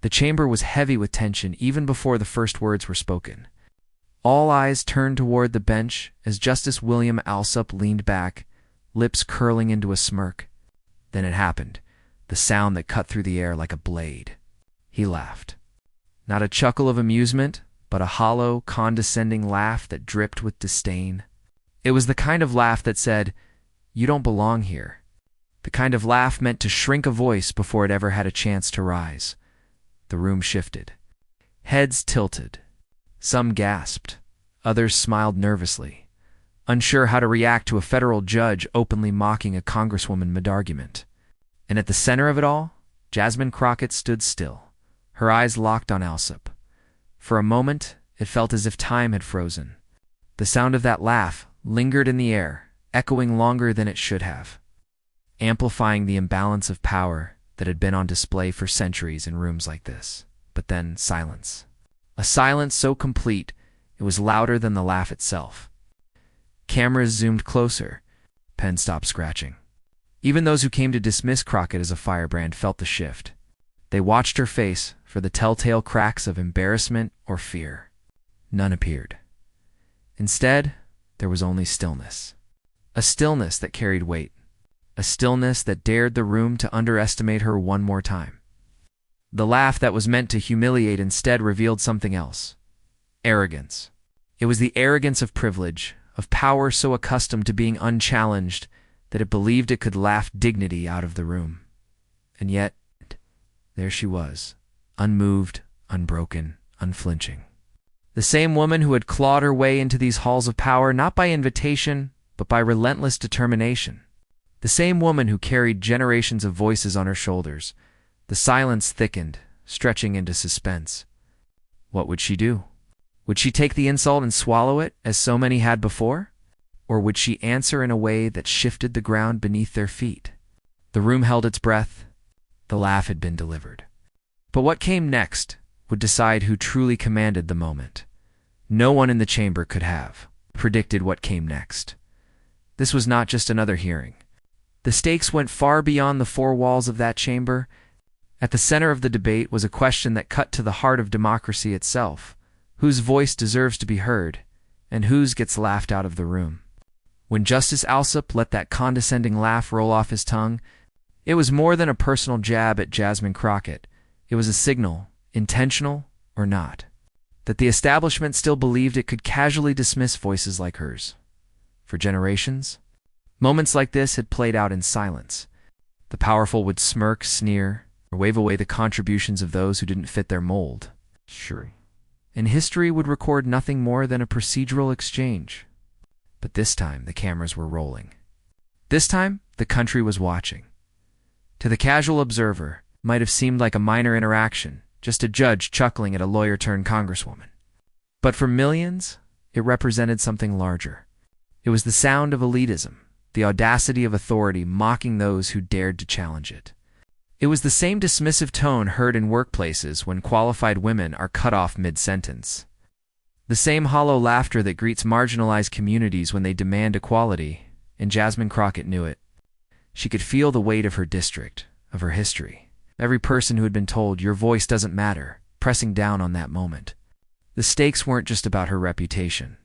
The chamber was heavy with tension even before the first words were spoken. All eyes turned toward the bench as Justice William Alsup leaned back, lips curling into a smirk. Then it happened, the sound that cut through the air like a blade. He laughed. Not a chuckle of amusement, but a hollow, condescending laugh that dripped with disdain. It was the kind of laugh that said, "You don't belong here." The kind of laugh meant to shrink a voice before it ever had a chance to rise. The room shifted. Heads tilted. Some gasped. Others smiled nervously, unsure how to react to a federal judge openly mocking a Congresswoman mid-argument. And at the center of it all, Jasmine Crockett stood still, her eyes locked on Alsup. For a moment, it felt as if time had frozen. The sound of that laugh lingered in the air, echoing longer than it should have, amplifying the imbalance of power that had been on display for centuries in rooms like this. But then silence. A silence so complete, it was louder than the laugh itself. Cameras zoomed closer. Pen stopped scratching. Even those who came to dismiss Crockett as a firebrand felt the shift. They watched her face for the telltale cracks of embarrassment or fear. None appeared. Instead, there was only stillness. A stillness that carried weight. A stillness that dared the room to underestimate her one more time. The laugh that was meant to humiliate instead revealed something else. Arrogance. It was the arrogance of privilege, of power so accustomed to being unchallenged that it believed it could laugh dignity out of the room. And yet, there she was, unmoved, unbroken, unflinching. The same woman who had clawed her way into these halls of power not by invitation, but by relentless determination. The same woman who carried generations of voices on her shoulders. The silence thickened, stretching into suspense. What would she do? Would she take the insult and swallow it, as so many had before? Or would she answer in a way that shifted the ground beneath their feet? The room held its breath. The laugh had been delivered. But what came next would decide who truly commanded the moment. No one in the chamber could have predicted what came next. This was not just another hearing. The stakes went far beyond the four walls of that chamber. At the center of the debate was a question that cut to the heart of democracy itself. Whose voice deserves to be heard, and whose gets laughed out of the room? When Justice Alsup let that condescending laugh roll off his tongue, it was more than a personal jab at Jasmine Crockett. It was a signal, intentional or not, that the establishment still believed it could casually dismiss voices like hers. For generations, moments like this had played out in silence. The powerful would smirk, sneer, or wave away the contributions of those who didn't fit their mold. Sure. And history would record nothing more than a procedural exchange. But this time, the cameras were rolling. This time, the country was watching. To the casual observer, it might have seemed like a minor interaction, just a judge chuckling at a lawyer-turned-congresswoman. But for millions, it represented something larger. It was the sound of elitism, the audacity of authority mocking those who dared to challenge it. It was the same dismissive tone heard in workplaces when qualified women are cut off mid-sentence. The same hollow laughter that greets marginalized communities when they demand equality, and Jasmine Crockett knew it. She could feel the weight of her district, of her history. Every person who had been told, "Your voice doesn't matter," pressing down on that moment. The stakes weren't just about her reputation.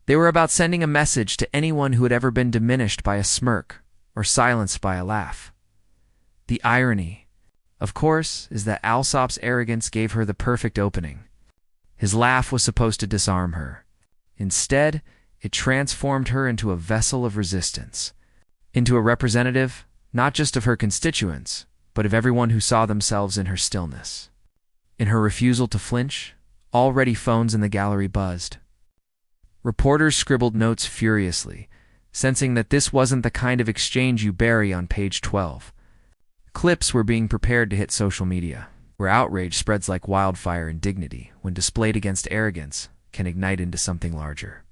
They were about sending a message to anyone who had ever been diminished by a smirk or silenced by a laugh. The irony, of course, is that Alsop's arrogance gave her the perfect opening. His laugh was supposed to disarm her. Instead, it transformed her into a vessel of resistance, into a representative not just of her constituents, but of everyone who saw themselves in her stillness. In her refusal to flinch, already phones in the gallery buzzed. Reporters scribbled notes furiously, sensing that this wasn't the kind of exchange you bury on page 12. Clips were being prepared to hit social media, where outrage spreads like wildfire, and dignity, when displayed against arrogance, can ignite into something larger.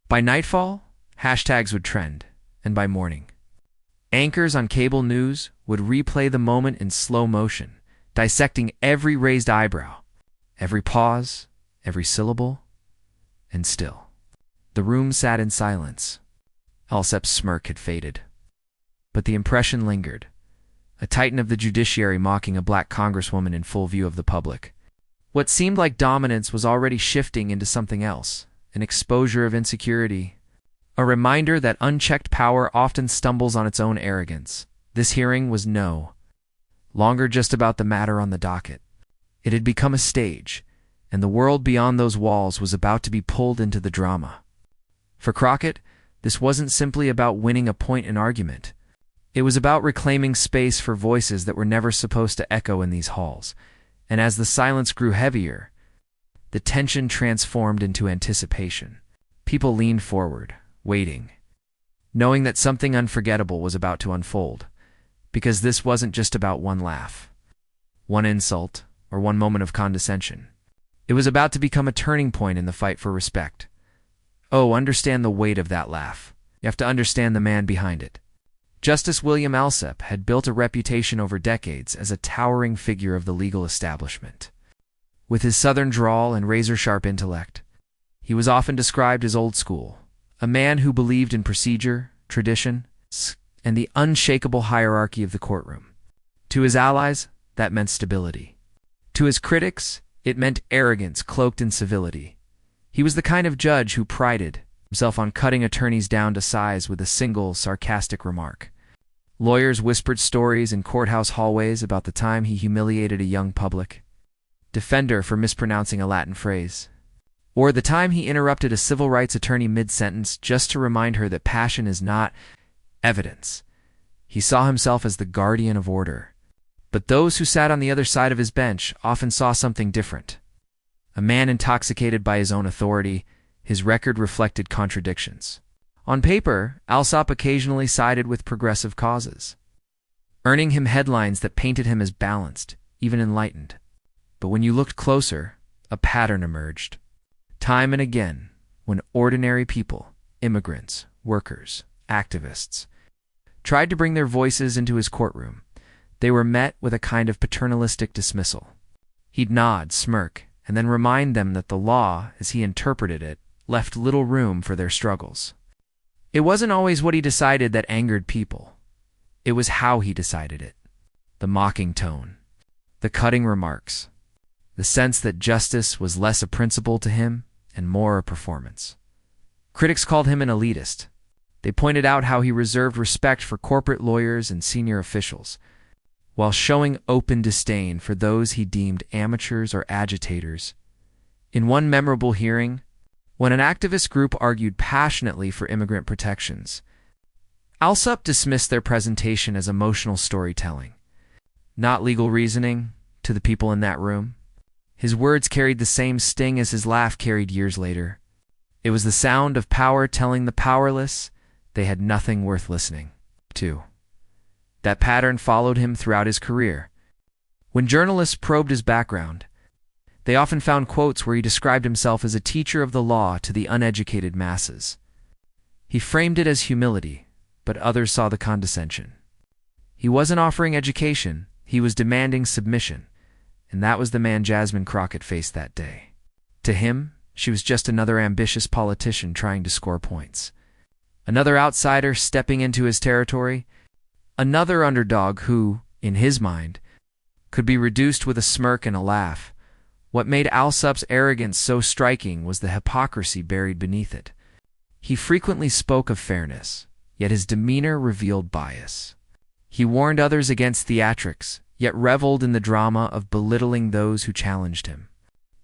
By nightfall, hashtags would trend, and by morning, anchors on cable news would replay the moment in slow motion, dissecting every raised eyebrow, every pause, every syllable, and still. The room sat in silence. Alsup's smirk had faded. But the impression lingered. a titan of the judiciary mocking a black congresswoman in full view of the public. What seemed like dominance was already shifting into something else, an exposure of insecurity, a reminder that unchecked power often stumbles on its own arrogance. This hearing was no longer just about the matter on the docket. It had become a stage, and the world beyond those walls was about to be pulled into the drama. For Crockett, this wasn't simply about winning a point in argument. It was about reclaiming space for voices that were never supposed to echo in these halls. And as the silence grew heavier, the tension transformed into anticipation. People leaned forward, waiting, knowing that something unforgettable was about to unfold. Because this wasn't just about one laugh, one insult, or one moment of condescension. It was about to become a turning point in the fight for respect. Oh, understand the weight of that laugh. You have to understand the man behind it. Justice William Alsup had built a reputation over decades as a towering figure of the legal establishment. With his southern drawl and razor-sharp intellect, he was often described as old school, a man who believed in procedure, tradition, and the unshakable hierarchy of the courtroom. To his allies, that meant stability. To his critics, it meant arrogance cloaked in civility. He was the kind of judge who prided himself on cutting attorneys down to size with a single sarcastic remark. Lawyers whispered stories in courthouse hallways about the time he humiliated a young public defender for mispronouncing a Latin phrase, or the time he interrupted a civil rights attorney mid-sentence just to remind her that passion is not evidence. He saw himself as the guardian of order. But those who sat on the other side of his bench often saw something different. A man intoxicated by his own authority, his record reflected contradictions. On paper, Alsup occasionally sided with progressive causes, earning him headlines that painted him as balanced, even enlightened. But when you looked closer, a pattern emerged. Time and again, when ordinary people, immigrants, workers, activists, tried to bring their voices into his courtroom, they were met with a kind of paternalistic dismissal. He'd nod, smirk, and then remind them that the law, as he interpreted it, left little room for their struggles. It wasn't always what he decided that angered people. It was how he decided it. The mocking tone, the cutting remarks, the sense that justice was less a principle to him and more a performance. Critics called him an elitist. They pointed out how he reserved respect for corporate lawyers and senior officials, while showing open disdain for those he deemed amateurs or agitators. In one memorable hearing, when an activist group argued passionately for immigrant protections, Alsup dismissed their presentation as emotional storytelling, not legal reasoning, to the people in that room. His words carried the same sting as his laugh carried years later. It was the sound of power telling the powerless they had nothing worth listening to. That pattern followed him throughout his career. When journalists probed his background, they often found quotes where he described himself as a teacher of the law to the uneducated masses. He framed it as humility, but others saw the condescension. He wasn't offering education, he was demanding submission, and that was the man Jasmine Crockett faced that day. To him, she was just another ambitious politician trying to score points. Another outsider stepping into his territory, another underdog who, in his mind, could be reduced with a smirk and a laugh. What made Alsup's arrogance so striking was the hypocrisy buried beneath it. He frequently spoke of fairness, yet his demeanor revealed bias. He warned others against theatrics, yet reveled in the drama of belittling those who challenged him.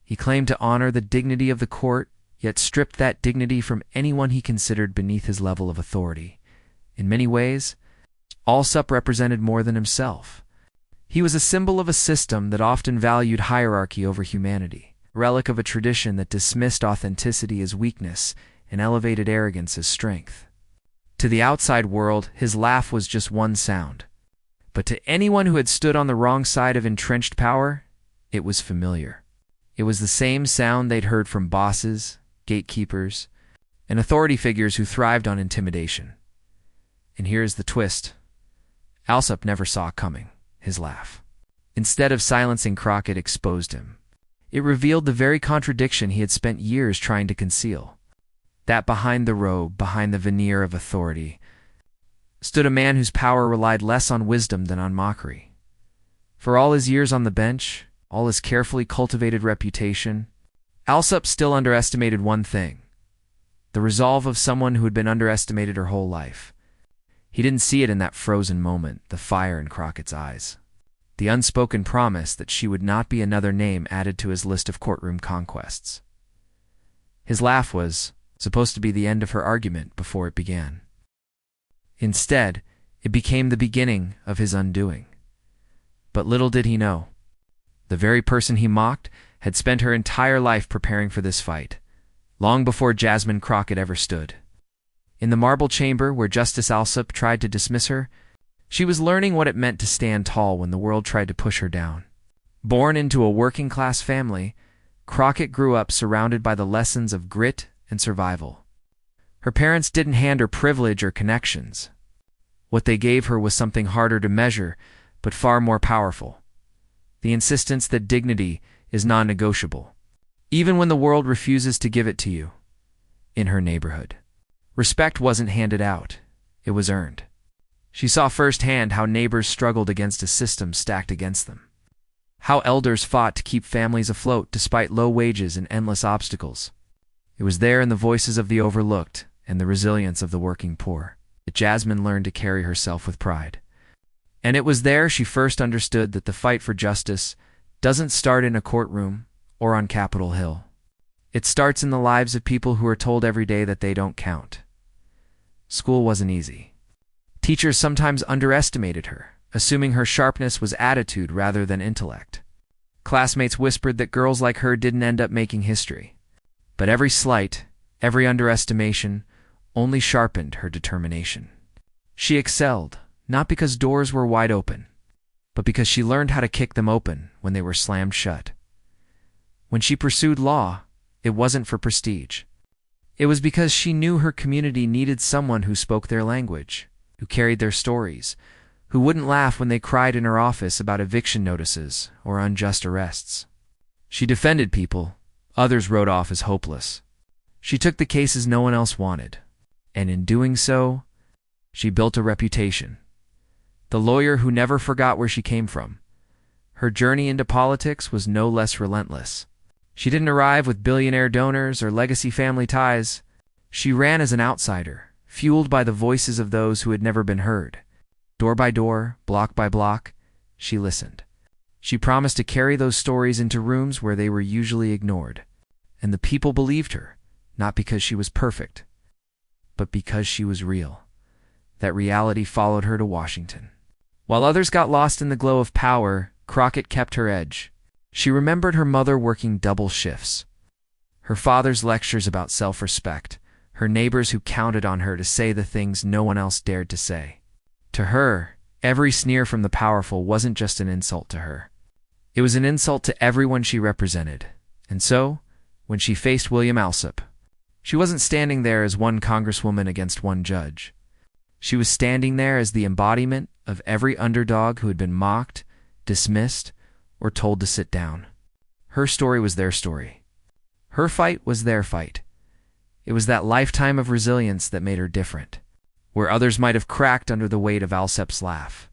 He claimed to honor the dignity of the court, yet stripped that dignity from anyone he considered beneath his level of authority. In many ways, Alsup represented more than himself. He was a symbol of a system that often valued hierarchy over humanity, a relic of a tradition that dismissed authenticity as weakness and elevated arrogance as strength. To the outside world, his laugh was just one sound. But to anyone who had stood on the wrong side of entrenched power, it was familiar. It was the same sound they'd heard from bosses, gatekeepers, and authority figures who thrived on intimidation. And here's the twist. Alsup never saw it coming. His laugh, instead of silencing Crockett, exposed him. It revealed the very contradiction he had spent years trying to conceal. That behind the robe, behind the veneer of authority, stood a man whose power relied less on wisdom than on mockery. For all his years on the bench, all his carefully cultivated reputation, Alsup still underestimated one thing: the resolve of someone who had been underestimated her whole life. He didn't see it in that frozen moment, the fire in Crockett's eyes, the unspoken promise that she would not be another name added to his list of courtroom conquests. His laugh was supposed to be the end of her argument before it began. Instead, it became the beginning of his undoing. But little did he know, the very person he mocked had spent her entire life preparing for this fight, long before Jasmine Crockett ever stood. In the marble chamber where Justice Alsup tried to dismiss her, she was learning what it meant to stand tall when the world tried to push her down. Born into a working-class family, Crockett grew up surrounded by the lessons of grit and survival. Her parents didn't hand her privilege or connections. What they gave her was something harder to measure, but far more powerful: the insistence that dignity is non-negotiable, even when the world refuses to give it to you. In her neighborhood, respect wasn't handed out, it was earned. She saw firsthand how neighbors struggled against a system stacked against them, how elders fought to keep families afloat despite low wages and endless obstacles. It was there in the voices of the overlooked and the resilience of the working poor that Jasmine learned to carry herself with pride. And it was there she first understood that the fight for justice doesn't start in a courtroom or on Capitol Hill. It starts in the lives of people who are told every day that they don't count. School wasn't easy. Teachers sometimes underestimated her, assuming her sharpness was attitude rather than intellect. Classmates whispered that girls like her didn't end up making history. But every slight, every underestimation, only sharpened her determination. She excelled, not because doors were wide open, but because she learned how to kick them open when they were slammed shut. When she pursued law, it wasn't for prestige. It was because she knew her community needed someone who spoke their language, who carried their stories, who wouldn't laugh when they cried in her office about eviction notices or unjust arrests. She defended people others wrote off as hopeless. She took the cases no one else wanted, and in doing so, she built a reputation. The lawyer who never forgot where she came from. Her journey into politics was no less relentless. She didn't arrive with billionaire donors or legacy family ties. She ran as an outsider, fueled by the voices of those who had never been heard. Door by door, block by block, she listened. She promised to carry those stories into rooms where they were usually ignored. And the people believed her, not because she was perfect, but because she was real. That reality followed her to Washington. While others got lost in the glow of power, Crockett kept her edge. She remembered her mother working double shifts, her father's lectures about self-respect, her neighbors who counted on her to say the things no one else dared to say. To her, every sneer from the powerful wasn't just an insult to her. It was an insult to everyone she represented. And so, when she faced William Alsup, she wasn't standing there as one congresswoman against one judge. She was standing there as the embodiment of every underdog who had been mocked, dismissed, or told to sit down. Her story was their story. Her fight was their fight. It was that lifetime of resilience that made her different, where others might have cracked under the weight of Alsup's laugh.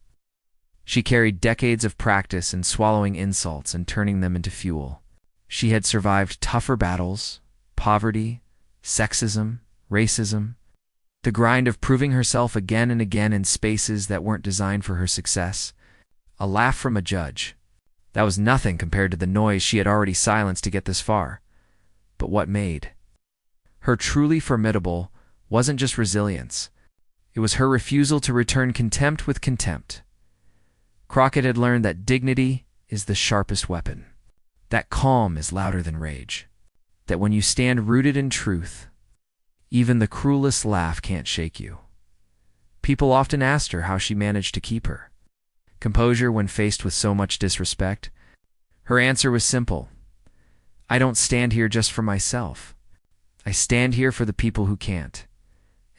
She carried decades of practice in swallowing insults and turning them into fuel. She had survived tougher battles, poverty, sexism, racism, the grind of proving herself again and again in spaces that weren't designed for her success. A laugh from a judge. That was nothing compared to the noise she had already silenced to get this far. But what made her truly formidable wasn't just resilience. It was her refusal to return contempt with contempt. Crockett had learned that dignity is the sharpest weapon, that calm is louder than rage, that when you stand rooted in truth, even the cruelest laugh can't shake you. People often asked her how she managed to keep her composure when faced with so much disrespect. Her answer was simple: I don't stand here just for myself. I stand here for the people who can't.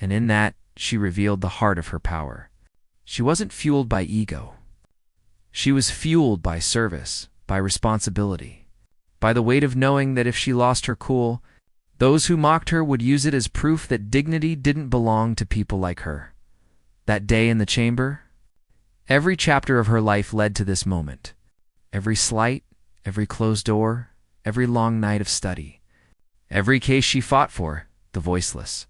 And in that, she revealed the heart of her power. She wasn't fueled by ego. She was fueled by service, by responsibility, by the weight of knowing that if she lost her cool, those who mocked her would use it as proof that dignity didn't belong to people like her, That day in the chamber? Every chapter of her life led to this moment. Every slight, every closed door, every long night of study. Every case she fought for, the voiceless.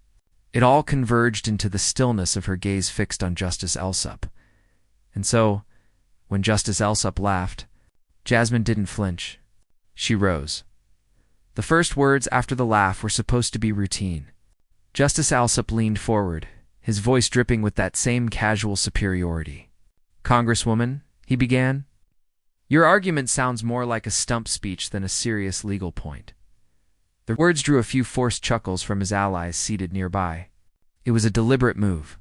It all converged into the stillness of her gaze fixed on Justice Alsup. And so, when Justice Alsup laughed, Jasmine didn't flinch. She rose. The first words after the laugh were supposed to be routine. Justice Alsup leaned forward, his voice dripping with that same casual superiority. "Congresswoman," he began, "your argument sounds more like a stump speech than a serious legal point." The words drew a few forced chuckles from his allies seated nearby. It was a deliberate move.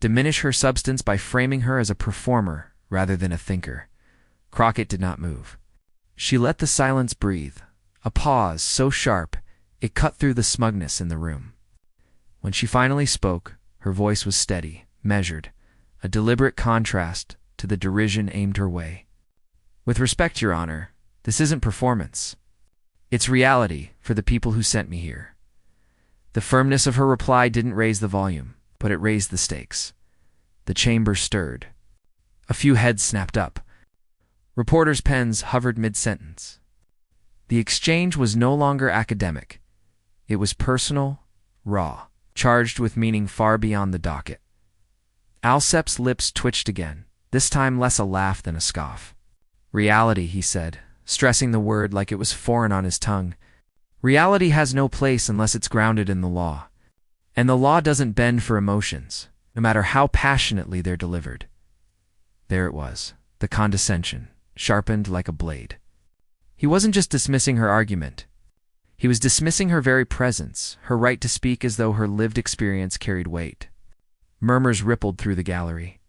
Diminish her substance by framing her as a performer rather than a thinker. Crockett did not move. She let the silence breathe, a pause so sharp it cut through the smugness in the room. When she finally spoke, her voice was steady, measured, a deliberate contrast to the derision aimed her way. "With respect, Your Honor, this isn't performance. It's reality for the people who sent me here." The firmness of her reply didn't raise the volume, but it raised the stakes. The chamber stirred. A few heads snapped up. Reporters' pens hovered mid-sentence. The exchange was no longer academic. It was personal, raw, charged with meaning far beyond the docket. Alsup's lips twitched again, this time less a laugh than a scoff. "Reality," he said, stressing the word like it was foreign on his tongue. "Reality has no place unless it's grounded in the law. And the law doesn't bend for emotions, no matter how passionately they're delivered." There it was, the condescension, sharpened like a blade. He wasn't just dismissing her argument. He was dismissing her very presence, her right to speak as though her lived experience carried weight. Murmurs rippled through the gallery.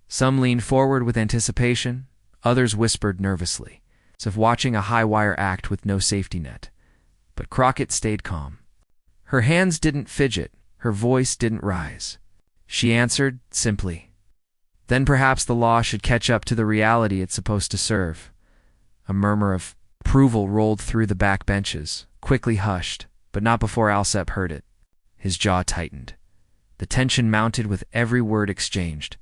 Some leaned forward with anticipation, others whispered nervously, as if watching a high-wire act with no safety net. But Crockett stayed calm. Her hands didn't fidget, her voice didn't rise. She answered simply. Then perhaps the law should catch up to the reality it's supposed to serve. A murmur of approval rolled through the back benches, quickly hushed, but not before Alsup heard it. His jaw tightened. The tension mounted with every word exchanged.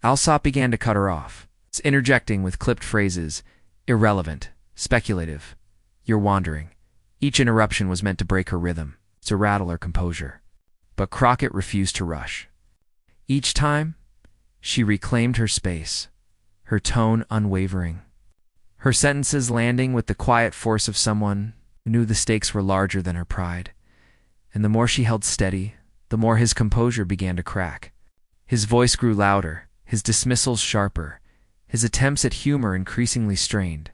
Alsup began to cut her off, interjecting with clipped phrases, irrelevant, speculative, "You're wandering." Each interruption was meant to break her rhythm, to rattle her composure. But Crockett refused to rush. Each time, she reclaimed her space, her tone unwavering. Her sentences landing with the quiet force of someone who knew the stakes were larger than her pride. And the more she held steady, the more his composure began to crack. His voice grew louder, his dismissals sharper, his attempts at humor increasingly strained.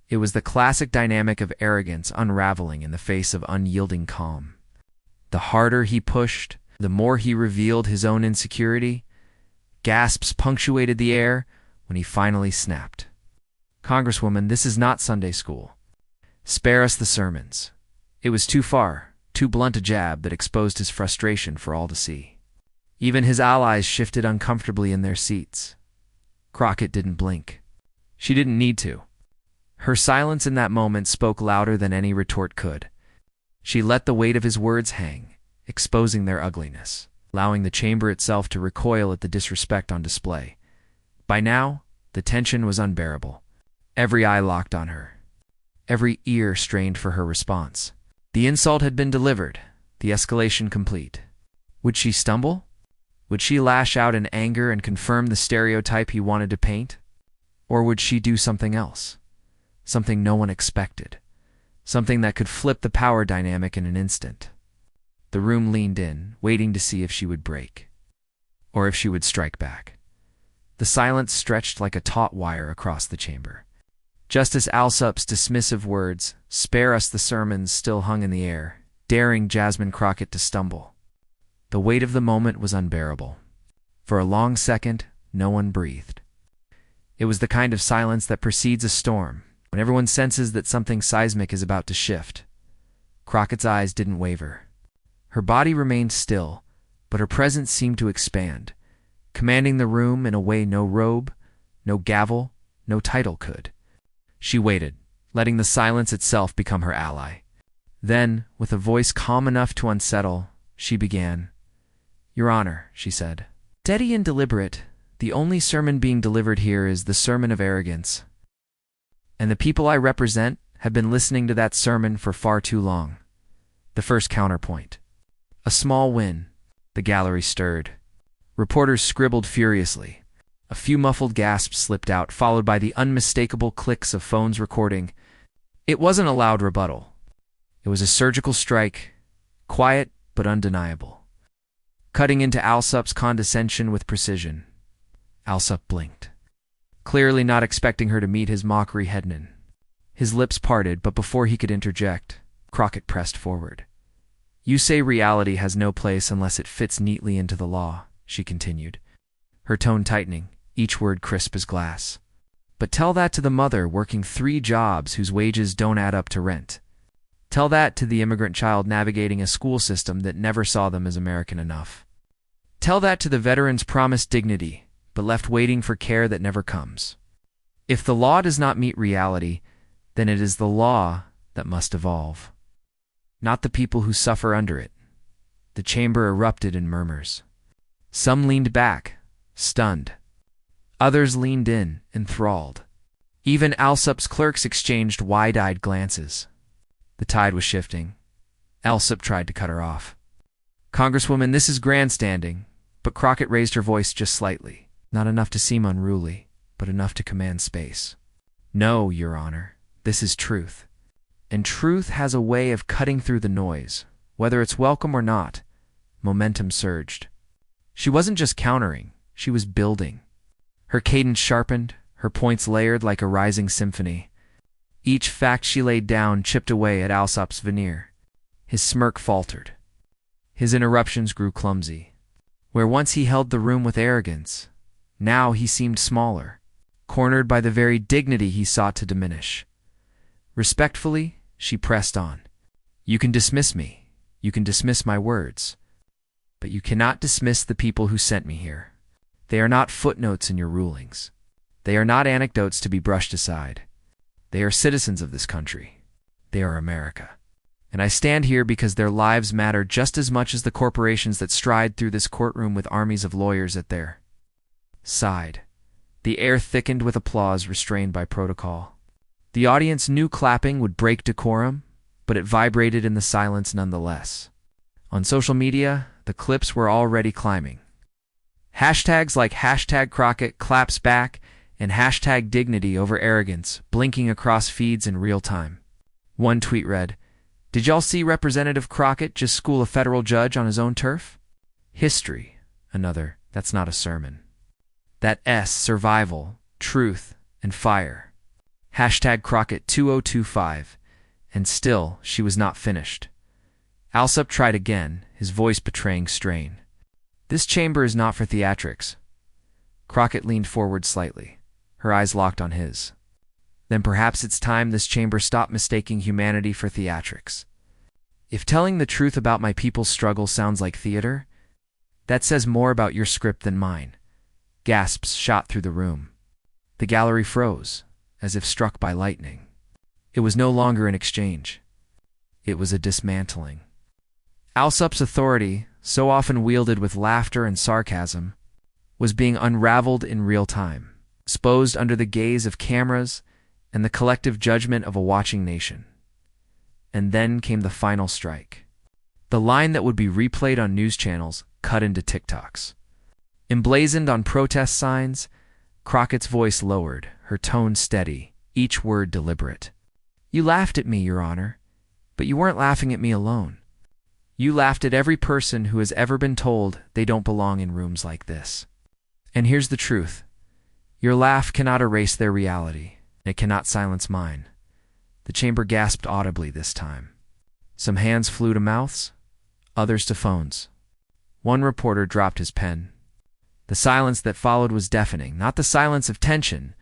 It was the classic dynamic of arrogance unraveling in the face of unyielding calm. The harder he pushed, the more he revealed his own insecurity. Gasps punctuated the air when he finally snapped. "Congresswoman, this is not Sunday school. Spare us the sermons." It was too far, too blunt a jab that exposed his frustration for all to see. Even his allies shifted uncomfortably in their seats. Crockett didn't blink. She didn't need to. Her silence in that moment spoke louder than any retort could. She let the weight of his words hang, exposing their ugliness, allowing the chamber itself to recoil at the disrespect on display. By now, the tension was unbearable. Every eye locked on her. Every ear strained for her response. The insult had been delivered, the escalation complete. Would she stumble? Would she lash out in anger and confirm the stereotype he wanted to paint? Or would she do something else? Something no one expected. Something that could flip the power dynamic in an instant. The room leaned in, waiting to see if she would break. Or if she would strike back. The silence stretched like a taut wire across the chamber. Justice Alsup's dismissive words, "Spare us the sermons," still hung in the air, daring Jasmine Crockett to stumble. The weight of the moment was unbearable. For a long second, no one breathed. It was the kind of silence that precedes a storm, when everyone senses that something seismic is about to shift. Crockett's eyes didn't waver. Her body remained still, but her presence seemed to expand, commanding the room in a way no robe, no gavel, no title could. She waited, letting the silence itself become her ally. Then, with a voice calm enough to unsettle, she began. "Your Honor," she said, Steady and deliberate, the only sermon being delivered here is the sermon of arrogance. And the people I represent have been listening to that sermon for far too long. The first counterpoint. A small win. The gallery stirred. Reporters scribbled furiously. A few muffled gasps slipped out, followed by the unmistakable clicks of phones recording. It wasn't a loud rebuttal. It was a surgical strike, quiet but undeniable, cutting into Alsup's condescension with precision. Alsup blinked, clearly not expecting her to meet his mockery head-on. His lips parted, but before he could interject, Crockett pressed forward. "You say reality has no place unless it fits neatly into the law," she continued, her tone tightening, each word crisp as glass. "But tell that to the mother working 3 jobs whose wages don't add up to rent. Tell that to the immigrant child navigating a school system that never saw them as American enough. Tell that to the veteran's promised dignity, but left waiting for care that never comes. If the law does not meet reality, then it is the law that must evolve, not the people who suffer under it." The chamber erupted in murmurs. Some leaned back, stunned. Others leaned in, enthralled. Even Alsup's clerks exchanged wide-eyed glances. The tide was shifting. Alsup tried to cut her off. "Congresswoman, this is grandstanding," but Crockett raised her voice just slightly, not enough to seem unruly, but enough to command space. "No, Your Honor, this is truth. And truth has a way of cutting through the noise, whether it's welcome or not." Momentum surged. She wasn't just countering, she was building. Her cadence sharpened, her points layered like a rising symphony. Each fact she laid down chipped away at Alsup's veneer. His smirk faltered. His interruptions grew clumsy. Where once he held the room with arrogance, now he seemed smaller, cornered by the very dignity he sought to diminish. Respectfully, she pressed on. "You can dismiss me. You can dismiss my words. But you cannot dismiss the people who sent me here. They are not footnotes in your rulings. They are not anecdotes to be brushed aside. They are citizens of this country. They are America. And I stand here because their lives matter just as much as the corporations that stride through this courtroom with armies of lawyers at their side." The air thickened with applause restrained by protocol. The audience knew clapping would break decorum, but it vibrated in the silence nonetheless. On social media, the clips were already climbing. Hashtags like #Crockett claps back and #dignity over arrogance blinking across feeds in real time. One tweet read, "Did y'all see Representative Crockett just school a federal judge on his own turf?" "History." Another, "That's not a sermon." That S, survival, truth, and fire. #Crockett 2025. And still, she was not finished. Alsup tried again, his voice betraying strain. "This chamber is not for theatrics." Crockett leaned forward slightly, her eyes locked on his. "Then perhaps it's time this chamber stopped mistaking humanity for theatrics. If telling the truth about my people's struggle sounds like theater, that says more about your script than mine." Gasps shot through the room. The gallery froze, as if struck by lightning. It was no longer an exchange. It was a dismantling. Alsup's authority, so often wielded with laughter and sarcasm, was being unraveled in real time, exposed under the gaze of cameras and the collective judgment of a watching nation. And then came the final strike. The line that would be replayed on news channels cut into TikToks. Emblazoned on protest signs, Crockett's voice lowered, her tone steady, each word deliberate. "You laughed at me, Your Honor, but you weren't laughing at me alone. You laughed at every person who has ever been told they don't belong in rooms like this. And here's the truth. Your laugh cannot erase their reality. It cannot silence mine." The chamber gasped audibly this time. Some hands flew to mouths, others to phones. One reporter dropped his pen. The silence that followed was deafening, not the silence of tension,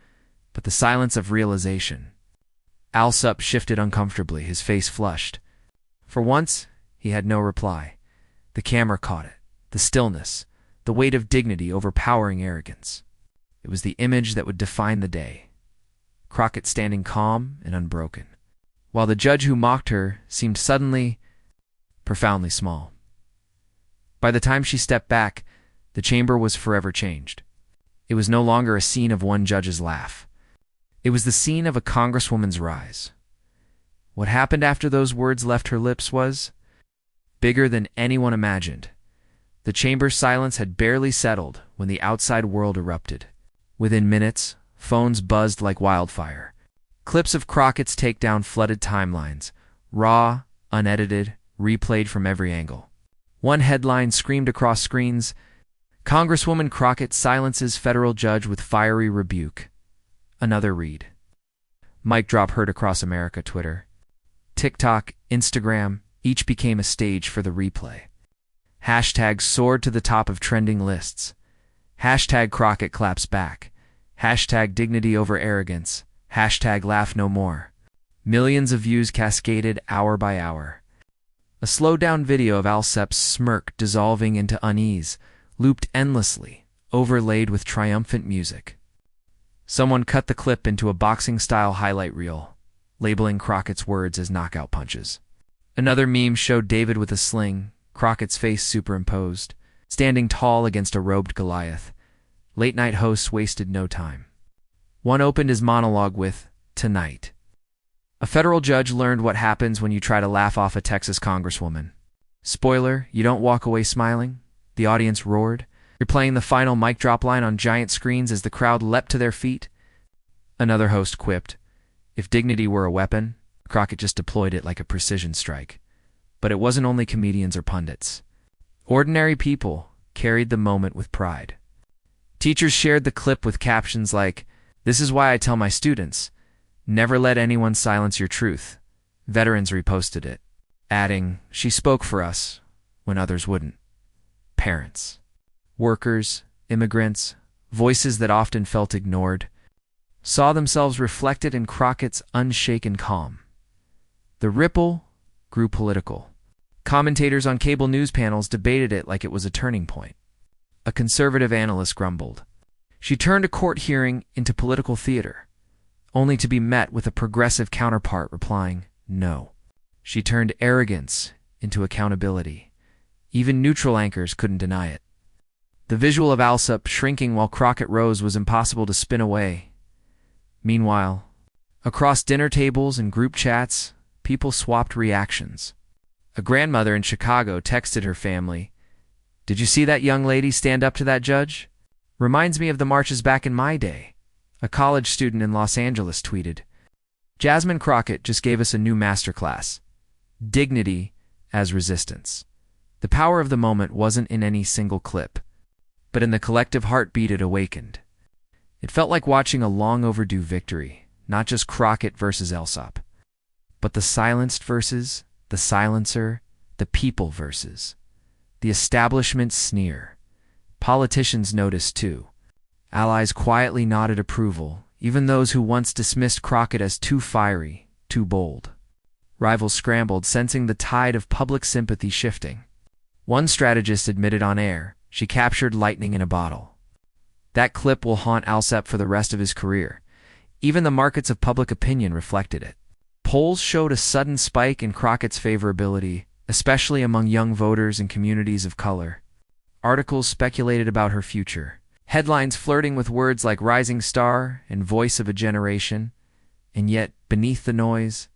but the silence of realization. Alsup shifted uncomfortably, his face flushed. For once, he had no reply. The camera caught it, the stillness, the weight of dignity overpowering arrogance. It was the image that would define the day. Crockett standing calm and unbroken, while the judge who mocked her seemed suddenly, profoundly small. By the time she stepped back, The chamber was forever changed. It was no longer a scene of one judge's laugh. It was the scene of a congresswoman's rise. What happened after those words left her lips was bigger than anyone imagined. The chamber's silence had barely settled when the outside world erupted. Within minutes, phones buzzed like wildfire. Clips of Crockett's takedown flooded timelines, raw, unedited, replayed from every angle. One headline screamed across screens, "Congresswoman Crockett silences federal judge with fiery rebuke." Another read. Mic drop heard across America. Twitter, TikTok, Instagram, each became a stage for the replay. Hashtags soared to the top of trending lists. Hashtag Crockett claps back. Hashtag dignity over arrogance. Hashtag laugh no more. Millions of views cascaded hour by hour. A slowed-down video of Alsup's smirk dissolving into unease, looped endlessly, overlaid with triumphant music. Someone cut the clip into a boxing-style highlight reel, labeling Crockett's words as knockout punches. Another meme showed David with a sling, Crockett's face superimposed, standing tall against a robed Goliath. Late-night hosts wasted no time. One opened his monologue with, "Tonight. A federal judge learned what happens when you try to laugh off a Texas congresswoman. Spoiler, you don't walk away smiling." The audience roared, replaying the final mic drop line on giant screens as the crowd leapt to their feet. Another host quipped, "If dignity were a weapon, Crockett just deployed it like a precision strike." But it wasn't only comedians or pundits. Ordinary people carried the moment with pride. Teachers shared the clip with captions like, "This is why I tell my students, never let anyone silence your truth." Veterans reposted it, adding, "She spoke for us when others wouldn't." Parents, workers, immigrants, voices that often felt ignored, saw themselves reflected in Crockett's unshaken calm. The ripple grew political. Commentators on cable news panels debated it like it was a turning point. A conservative analyst grumbled. She turned a court hearing into political theater, only to be met with a progressive counterpart replying, "No." She turned arrogance into accountability. Even neutral anchors couldn't deny it. The visual of Alsup shrinking while Crockett rose was impossible to spin away. Meanwhile, across dinner tables and group chats, people swapped reactions. A grandmother in Chicago texted her family, "Did you see that young lady stand up to that judge? Reminds me of the marches back in my day." A college student in Los Angeles tweeted, "Jasmine Crockett just gave us a new masterclass. Dignity as resistance." The power of the moment wasn't in any single clip, but in the collective heartbeat it awakened. It felt like watching a long overdue victory, not just Crockett versus Alsup, but the silenced versus, the silencer, the people versus, the establishment sneer. Politicians noticed too. Allies quietly nodded approval, even those who once dismissed Crockett as too fiery, too bold. Rivals scrambled, sensing the tide of public sympathy shifting. One strategist admitted on air she captured lightning in a bottle. That clip will haunt Alsup for the rest of his career. Even the markets of public opinion reflected it. Polls showed a sudden spike in Crockett's favorability, especially among young voters and communities of color. Articles speculated about her future. Headlines flirting with words like rising star and voice of a generation. And yet, beneath the noise,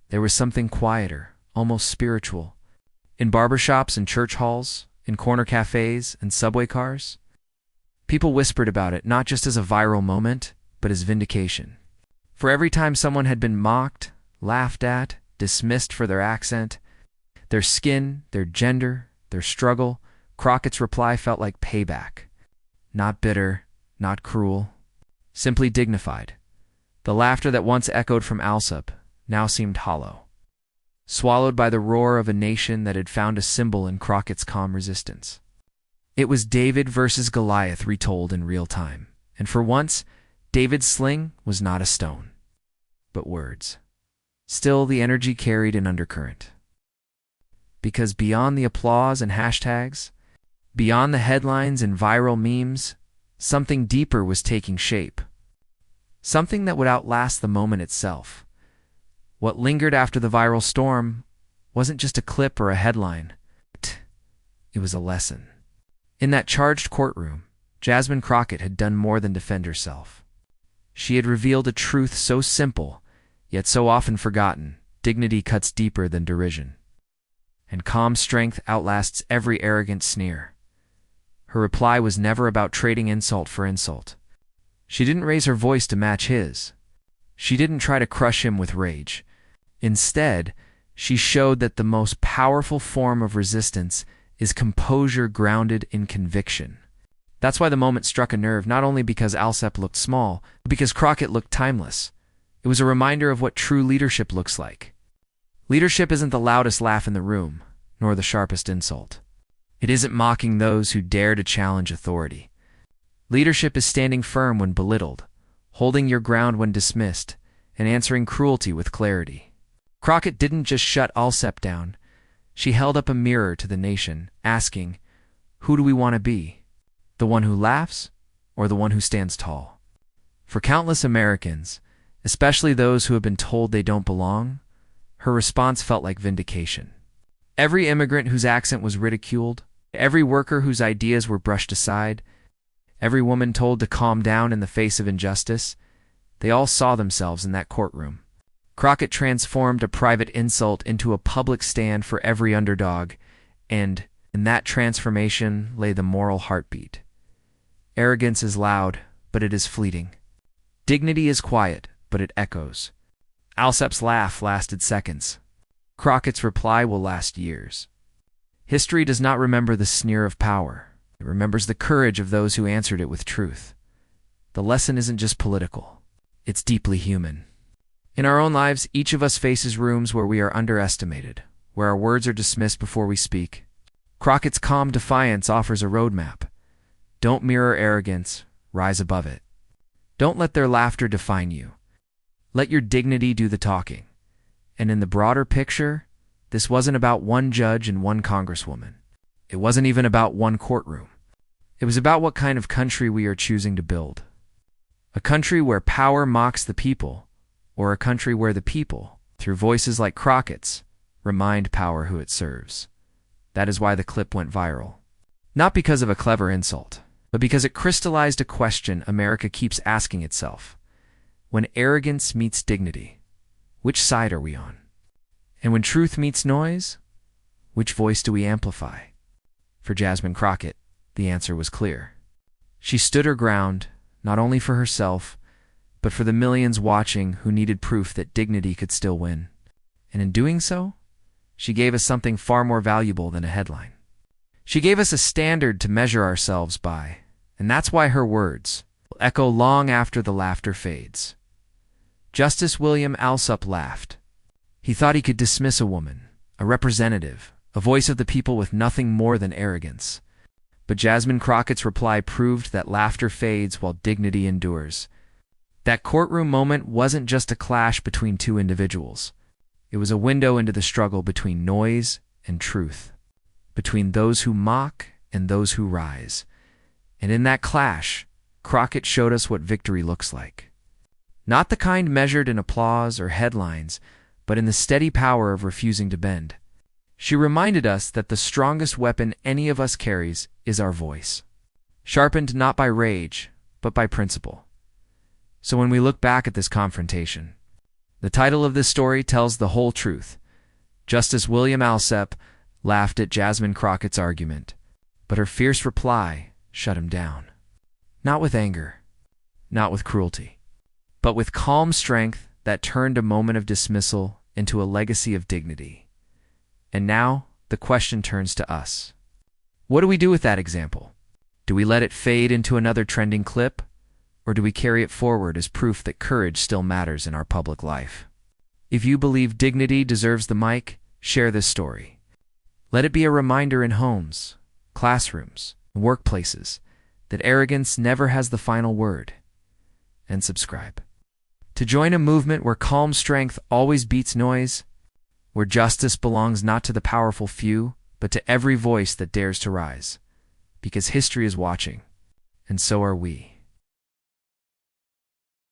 there was something quieter, almost spiritual. In barbershops and church halls, in corner cafes and subway cars, people whispered about it not just as a viral moment, but as vindication. For every time someone had been mocked, laughed at, dismissed for their accent, their skin, their gender, their struggle, Crockett's reply felt like payback. Not bitter, not cruel, simply dignified. The laughter that once echoed from Alsup now seemed hollow, swallowed by the roar of a nation that had found a symbol in Crockett's calm resistance. It was David versus Goliath retold in real time, and for once, David's sling was not a stone, but words. Still, the energy carried an undercurrent. Because beyond the applause and hashtags, beyond the headlines and viral memes, something deeper was taking shape. Something that would outlast the moment itself. What lingered after the viral storm wasn't just a clip or a headline. It was a lesson. In that charged courtroom, Jasmine Crockett had done more than defend herself. She had revealed a truth so simple, yet so often forgotten: dignity cuts deeper than derision, and calm strength outlasts every arrogant sneer. Her reply was never about trading insult for insult. She didn't raise her voice to match his. She didn't try to crush him with rage. Instead, she showed that the most powerful form of resistance is composure grounded in conviction. That's why the moment struck a nerve, not only because Alsup looked small, but because Crockett looked timeless. It was a reminder of what true leadership looks like. Leadership isn't the loudest laugh in the room, nor the sharpest insult. It isn't mocking those who dare to challenge authority. Leadership is standing firm when belittled, holding your ground when dismissed, and answering cruelty with clarity. Crockett didn't just shut Alsup down. She held up a mirror to the nation, asking, "Who do we want to be? The one who laughs, or the one who stands tall?" For countless Americans, especially those who have been told they don't belong, her response felt like vindication. Every immigrant whose accent was ridiculed, every worker whose ideas were brushed aside, every woman told to calm down in the face of injustice, they all saw themselves in that courtroom. Crockett transformed a private insult into a public stand for every underdog, and in that transformation lay the moral heartbeat. Arrogance is loud, but it is fleeting. Dignity is quiet, but it echoes. Alsup's laugh lasted seconds. Crockett's reply will last years. History does not remember the sneer of power. It remembers the courage of those who answered it with truth. The lesson isn't just political. It's deeply human. In our own lives, each of us faces rooms where we are underestimated, where our words are dismissed before we speak. Crockett's calm defiance offers a roadmap. Don't mirror arrogance, rise above it. Don't let their laughter define you. Let your dignity do the talking. And in the broader picture, this wasn't about one judge and one congresswoman. It wasn't even about one courtroom. It was about what kind of country we are choosing to build. A country where power mocks the people, or a country where the people, through voices like Crockett's, remind power who it serves. That is why the clip went viral. Not because of a clever insult, but because it crystallized a question America keeps asking itself. When arrogance meets dignity, which side are we on? And when truth meets noise, which voice do we amplify? For Jasmine Crockett, the answer was clear. She stood her ground, not only for herself, but for the millions watching who needed proof that dignity could still win. And in doing so, she gave us something far more valuable than a headline. She gave us a standard to measure ourselves by, and that's why her words will echo long after the laughter fades. Justice William Alsup laughed. He thought he could dismiss a woman, a representative, a voice of the people with nothing more than arrogance. But Jasmine Crockett's reply proved that laughter fades while dignity endures. That courtroom moment wasn't just a clash between two individuals. It was a window into the struggle between noise and truth, between those who mock and those who rise. And in that clash, Crockett showed us what victory looks like. Not the kind measured in applause or headlines, but in the steady power of refusing to bend. She reminded us that the strongest weapon any of us carries is our voice, sharpened not by rage, but by principle. So when we look back at this confrontation, the title of this story tells the whole truth. Justice William Alsup laughed at Jasmine Crockett's argument, but her fierce reply shut him down. Not with anger, not with cruelty, but with calm strength that turned a moment of dismissal into a legacy of dignity. And now the question turns to us. What do we do with that example? Do we let it fade into another trending clip? Or do we carry it forward as proof that courage still matters in our public life? If you believe dignity deserves the mic, share this story. Let it be a reminder in homes, classrooms, and workplaces that arrogance never has the final word. And subscribe. To join a movement where calm strength always beats noise, where justice belongs not to the powerful few, but to every voice that dares to rise. Because history is watching, and so are we.